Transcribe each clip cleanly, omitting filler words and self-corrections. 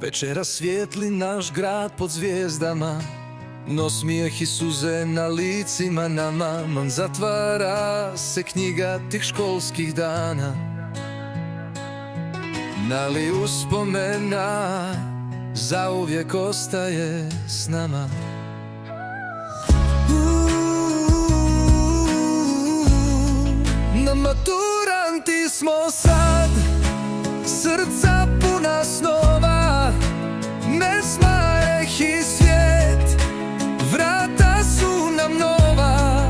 Večera svijetli naš grad pod zvijezdama, no smijeh i suze na licima nama. Man zatvara se knjiga tih školskih dana, nali uspomena zauvijek ostaje s nama. Na maturanti smo sad, srca puna snova, ne smajeh i svijet, vrata su nam nova.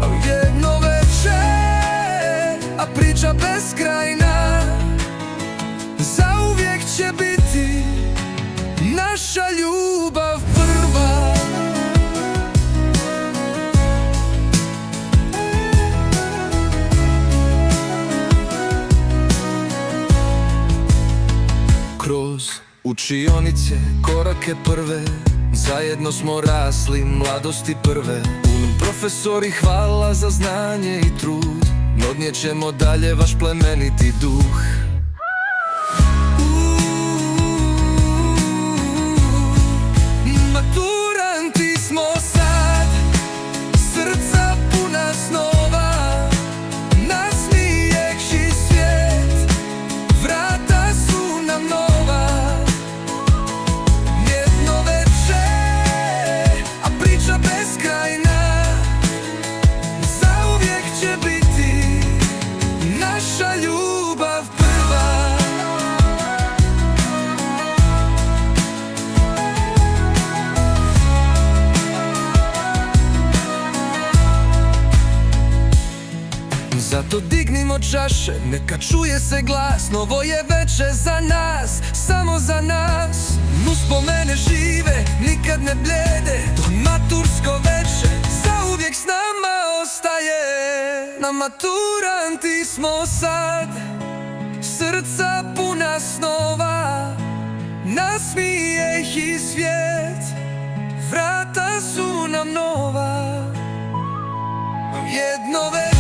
A jedno večer, a priča beskrajna, zauvijek će biti naša ljubav prva. Kroz učionice, korake prve, zajedno smo rasli, mladosti prve. Profesori, hvala za znanje i trud, no odnijećemo dalje vaš plemeniti duh. Maturanti smo sad, srca puna snova, nasmijehši svijet, vrata su nam nova. Jedno večer, a priča beskrajna, zauvijek će biti naša ljubav prva. Zato dignimo čaše, neka čuje se glas, novo je večer za nas, samo za nas. Uspomene žive, nikad ne bljede, to matursko večer zauvijek s nama ostaje. Na maturanti smo sad, srca puna snova, nasmijeh i svijet, vrata su nam nova. Jedno večer